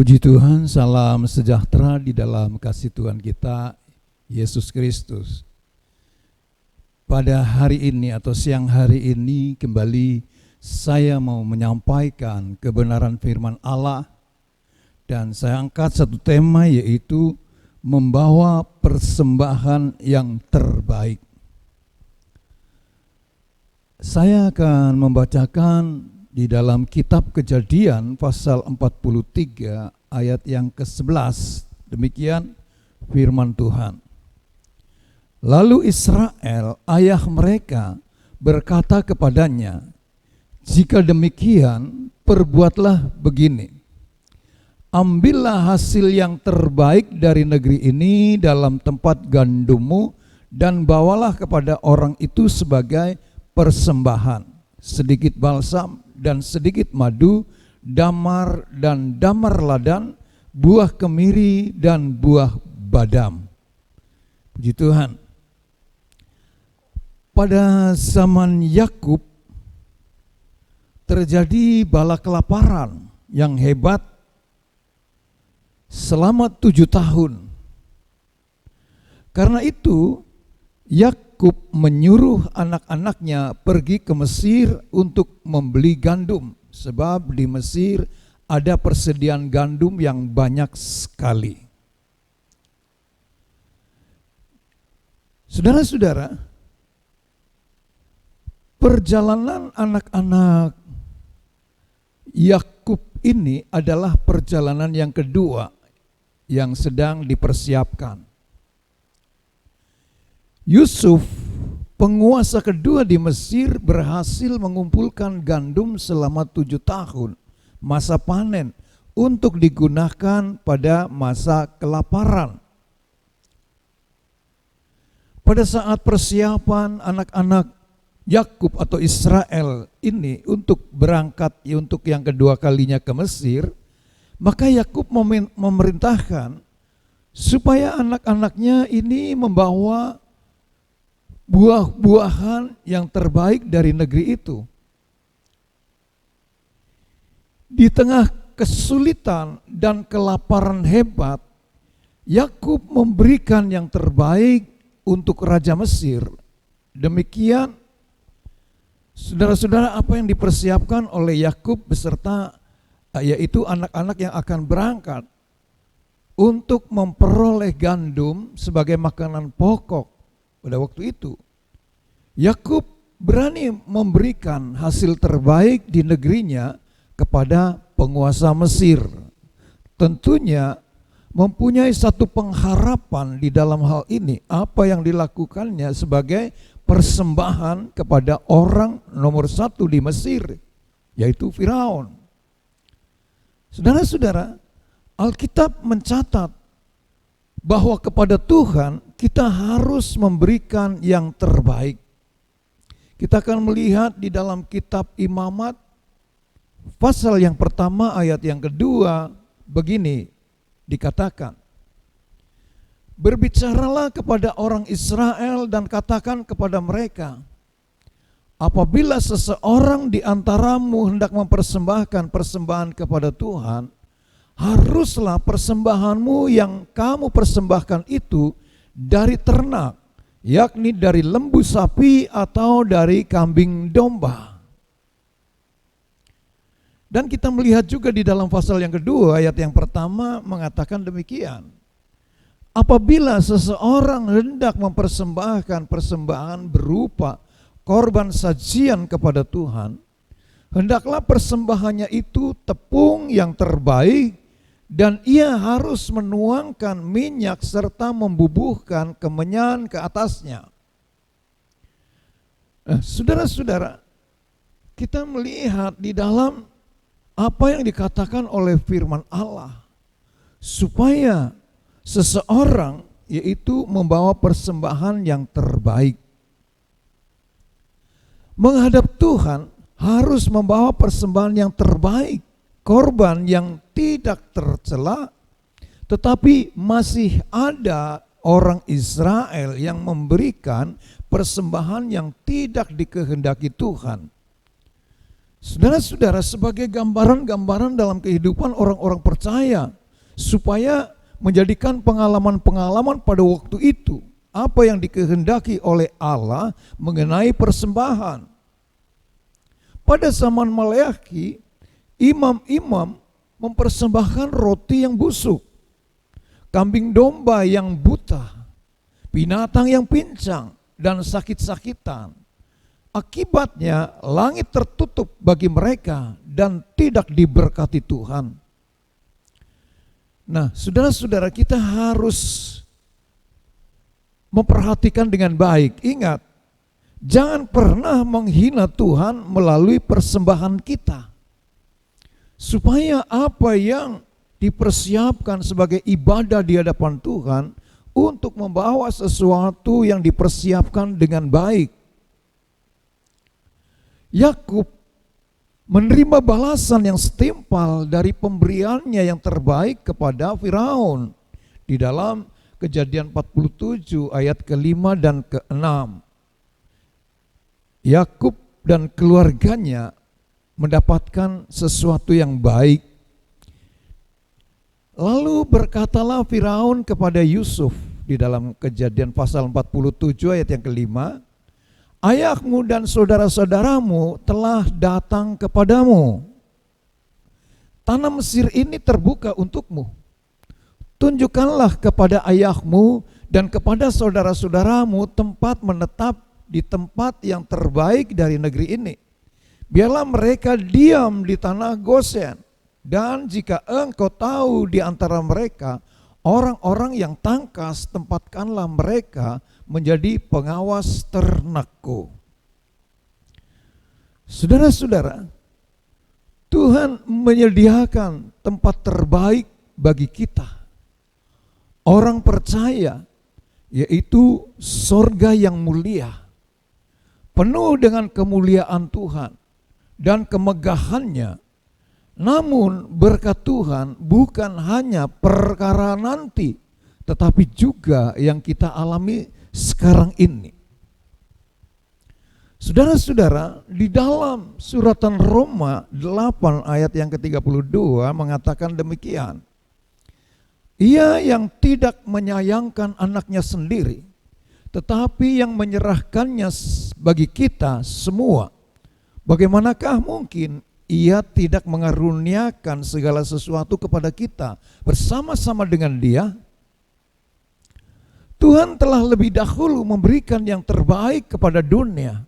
Puji Tuhan, salam sejahtera di dalam kasih Tuhan kita, Yesus Kristus. Pada hari ini atau siang hari ini kembali saya mau menyampaikan kebenaran firman Allah dan saya angkat satu tema, yaitu membawa persembahan yang terbaik. Saya akan membacakan di dalam kitab Kejadian pasal 43 ayat yang ke-11. Demikian firman Tuhan. Lalu Israel, ayah mereka, berkata kepadanya, "Jika demikian, perbuatlah begini. Ambillah hasil yang terbaik dari negeri ini dalam tempat gandummu dan bawalah kepada orang itu sebagai persembahan, sedikit balsam dan sedikit madu, damar dan damar ladan, buah kemiri dan buah badam." Puji Tuhan. Pada zaman Yakub terjadi bala kelaparan yang hebat selama 7 tahun. Karena itu Yakub menyuruh anak-anaknya pergi ke Mesir untuk membeli gandum, sebab di Mesir ada persediaan gandum yang banyak sekali. Saudara-saudara, perjalanan anak-anak Yakub ini adalah perjalanan yang kedua yang sedang dipersiapkan. Yusuf, penguasa kedua di Mesir, berhasil mengumpulkan gandum selama 7 tahun masa panen untuk digunakan pada masa kelaparan. Pada saat persiapan anak-anak Yakub atau Israel ini untuk berangkat untuk yang kedua kalinya ke Mesir, maka Yakub memerintahkan supaya anak-anaknya ini membawa buah-buahan yang terbaik dari negeri itu. Di tengah kesulitan dan kelaparan hebat, Yakub memberikan yang terbaik untuk Raja Mesir. Demikian, saudara-saudara, apa yang dipersiapkan oleh Yakub beserta yaitu anak-anak yang akan berangkat untuk memperoleh gandum sebagai makanan pokok pada waktu itu. Yakub berani memberikan hasil terbaik di negerinya kepada penguasa Mesir. Tentunya mempunyai satu pengharapan di dalam hal ini, apa yang dilakukannya sebagai persembahan kepada orang nomor 1 di Mesir, yaitu Firaun. Saudara-saudara, Alkitab mencatat bahwa kepada Tuhan kita harus memberikan yang terbaik. Kita akan melihat di dalam kitab Imamat pasal yang pertama ayat yang kedua, begini dikatakan, "Berbicaralah kepada orang Israel dan katakan kepada mereka, apabila seseorang di antaramu hendak mempersembahkan persembahan kepada Tuhan, haruslah persembahanmu yang kamu persembahkan itu dari ternak, yakni dari lembu sapi atau dari kambing domba." Dan kita melihat juga di dalam pasal yang kedua ayat yang pertama mengatakan demikian, "Apabila seseorang hendak mempersembahkan persembahan berupa korban sajian kepada Tuhan, hendaklah persembahannya itu tepung yang terbaik, dan ia harus menuangkan minyak serta membubuhkan kemenyan ke atasnya." Saudara-saudara, kita melihat di dalam apa yang dikatakan oleh firman Allah, supaya seseorang yaitu membawa persembahan yang terbaik. Menghadap Tuhan harus membawa persembahan yang terbaik, korban yang tidak tercela, tetapi masih ada orang Israel yang memberikan persembahan yang tidak dikehendaki Tuhan. Saudara-saudara, sebagai gambaran-gambaran dalam kehidupan orang-orang percaya, supaya menjadikan pengalaman-pengalaman pada waktu itu, apa yang dikehendaki oleh Allah mengenai persembahan. Pada zaman Maleakhi, imam-imam mempersembahkan roti yang busuk, kambing domba yang buta, binatang yang pincang, dan sakit-sakitan. Akibatnya langit tertutup bagi mereka dan tidak diberkati Tuhan. Nah, saudara-saudara, kita harus memperhatikan dengan baik. Ingat, jangan pernah menghina Tuhan melalui persembahan kita. Supaya apa yang dipersiapkan sebagai ibadah di hadapan Tuhan untuk membawa sesuatu yang dipersiapkan dengan baik. Yakub menerima balasan yang setimpal dari pemberiannya yang terbaik kepada Firaun di dalam Kejadian 47 ayat ke-5 dan ke-6. Yakub dan keluarganya mendapatkan sesuatu yang baik. Lalu berkatalah Firaun kepada Yusuf di dalam Kejadian pasal 47 ayat yang ke-5, ayahmu dan saudara-saudaramu telah datang kepadamu. Tanah Mesir ini terbuka untukmu. Tunjukkanlah kepada ayahmu dan kepada saudara-saudaramu tempat menetap di tempat yang terbaik dari negeri ini. Biarlah mereka diam di tanah Gosen. Dan jika engkau tahu di antara mereka orang-orang yang tangkas, tempatkanlah mereka menjadi pengawas ternakku. Saudara-saudara, Tuhan menyediakan tempat terbaik bagi kita, orang percaya, yaitu sorga yang mulia, penuh dengan kemuliaan Tuhan dan kemegahannya. Namun berkat Tuhan bukan hanya perkara nanti, tetapi juga yang kita alami sekarang ini. Saudara-saudara, di dalam suratan Roma 8 ayat yang ke-32 mengatakan demikian. Ia yang tidak menyayangkan anaknya sendiri, tetapi yang menyerahkannya bagi kita semua, bagaimanakah mungkin Ia tidak mengaruniakan segala sesuatu kepada kita bersama-sama dengan Dia? Tuhan telah lebih dahulu memberikan yang terbaik kepada dunia,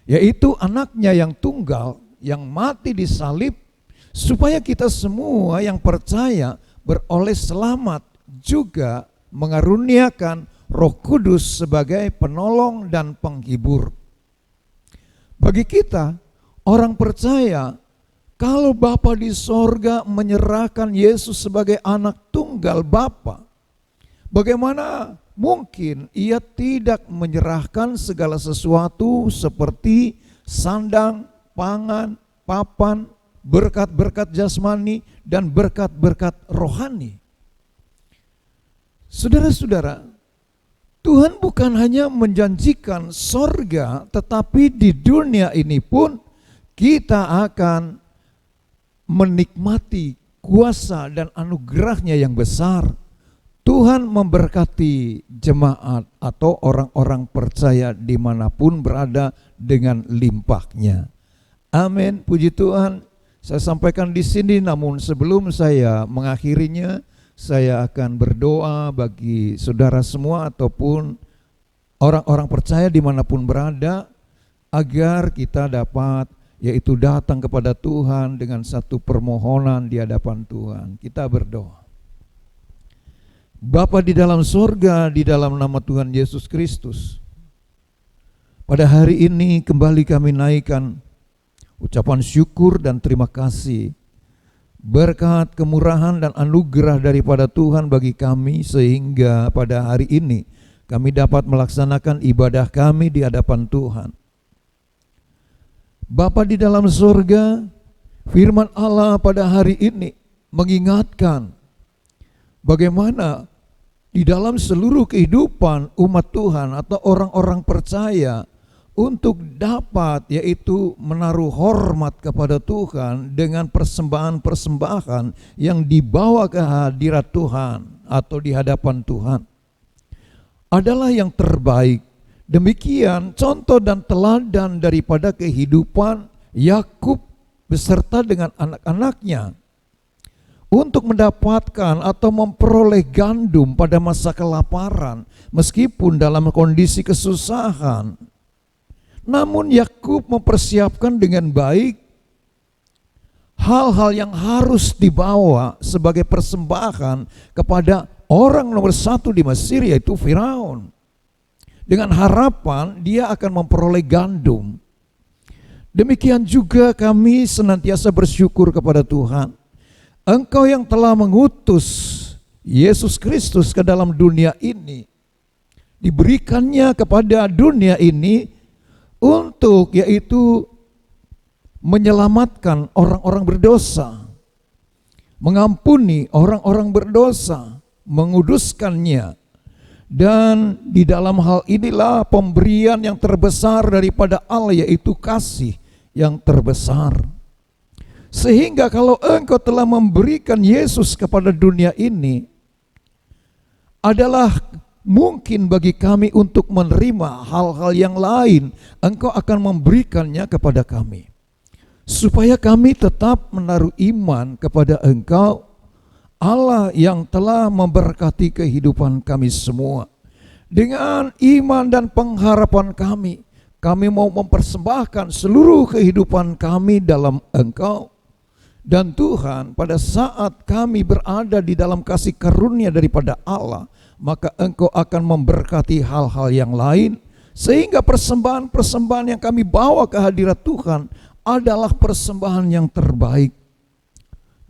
yaitu anaknya yang tunggal yang mati di salib, supaya kita semua yang percaya beroleh selamat, juga mengaruniakan Roh Kudus sebagai penolong dan penghibur. Bagi kita orang percaya, kalau Bapa di sorga menyerahkan Yesus sebagai anak tunggal Bapa, bagaimana mungkin Ia tidak menyerahkan segala sesuatu seperti sandang, pangan, papan, berkat-berkat jasmani, dan berkat-berkat rohani. Saudara-saudara, Tuhan bukan hanya menjanjikan sorga, tetapi di dunia ini pun kita akan menikmati kuasa dan anugerahnya yang besar. Tuhan memberkati jemaat atau orang-orang percaya dimanapun berada dengan limpahnya. Amin, puji Tuhan. Saya sampaikan di sini, namun sebelum saya mengakhirinya, saya akan berdoa bagi saudara semua ataupun orang-orang percaya dimanapun berada, agar kita dapat yaitu datang kepada Tuhan dengan satu permohonan di hadapan Tuhan. Kita berdoa. Bapa di dalam sorga, di dalam nama Tuhan Yesus Kristus, pada hari ini kembali kami naikkan ucapan syukur dan terima kasih, berkat, kemurahan, dan anugerah daripada Tuhan bagi kami, sehingga pada hari ini kami dapat melaksanakan ibadah kami di hadapan Tuhan. Bapa di dalam surga, firman Allah pada hari ini mengingatkan bagaimana di dalam seluruh kehidupan umat Tuhan atau orang-orang percaya, untuk dapat yaitu menaruh hormat kepada Tuhan dengan persembahan-persembahan yang dibawa ke hadirat Tuhan atau di hadapan Tuhan adalah yang terbaik. Demikian contoh dan teladan daripada kehidupan Yakub beserta dengan anak-anaknya untuk mendapatkan atau memperoleh gandum pada masa kelaparan meskipun dalam kondisi kesusahan. Namun Yakub mempersiapkan dengan baik hal-hal yang harus dibawa sebagai persembahan kepada orang nomor satu di Mesir, yaitu Firaun, dengan harapan dia akan memperoleh gandum. Demikian juga kami senantiasa bersyukur kepada Tuhan. Engkau yang telah mengutus Yesus Kristus ke dalam dunia ini, diberikannya kepada dunia ini untuk yaitu menyelamatkan orang-orang berdosa, mengampuni orang-orang berdosa, menguduskannya. Dan di dalam hal inilah pemberian yang terbesar daripada Allah, yaitu kasih yang terbesar. Sehingga kalau engkau telah memberikan Yesus kepada dunia ini, adalah mungkin bagi kami untuk menerima hal-hal yang lain. Engkau akan memberikannya kepada kami, supaya kami tetap menaruh iman kepada Engkau, Allah yang telah memberkati kehidupan kami semua. Dengan iman dan pengharapan kami mau mempersembahkan seluruh kehidupan kami dalam Engkau. Dan Tuhan, pada saat kami berada di dalam kasih karunia daripada Allah, maka Engkau akan memberkati hal-hal yang lain, sehingga persembahan-persembahan yang kami bawa ke hadirat Tuhan adalah persembahan yang terbaik.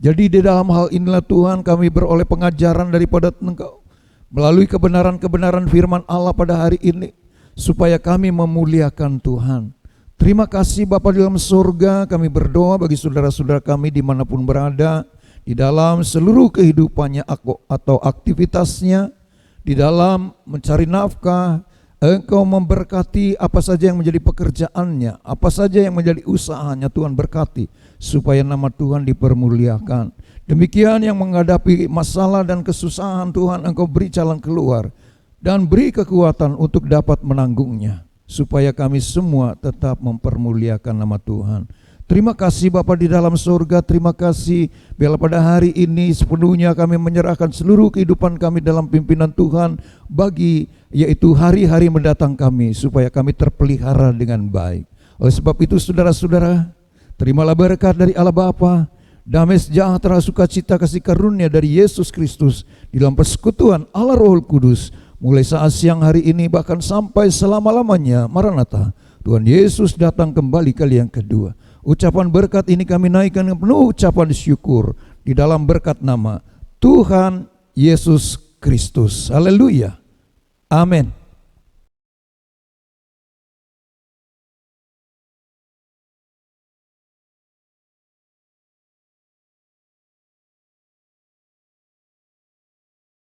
Jadi di dalam hal inilah Tuhan, kami beroleh pengajaran daripada Engkau melalui kebenaran-kebenaran firman Allah pada hari ini, supaya kami memuliakan Tuhan. Terima kasih Bapa di dalam surga, kami berdoa bagi saudara-saudara kami dimanapun berada, di dalam seluruh kehidupannya atau aktivitasnya, di dalam mencari nafkah. Engkau memberkati apa saja yang menjadi pekerjaannya, apa saja yang menjadi usahanya, Tuhan berkati, supaya nama Tuhan dipermuliakan. Demikian yang menghadapi masalah dan kesusahan, Tuhan Engkau beri jalan keluar, dan beri kekuatan untuk dapat menanggungnya, supaya kami semua tetap mempermuliakan nama Tuhan. Terima kasih Bapa di dalam surga, terima kasih bila pada hari ini sepenuhnya kami menyerahkan seluruh kehidupan kami dalam pimpinan Tuhan, bagi yaitu hari-hari mendatang kami, supaya kami terpelihara dengan baik. Oleh sebab itu saudara-saudara, terimalah berkat dari Allah Bapa, damai sejahtera, sukacita, kasih karunia dari Yesus Kristus di dalam persekutuan Allah Roh Kudus, mulai saat siang hari ini bahkan sampai selama-lamanya. Maranatha, Tuhan Yesus datang kembali kali yang kedua. Ucapan berkat ini kami naikkan dengan penuh ucapan syukur di dalam berkat nama Tuhan Yesus Kristus. Haleluya. Amin.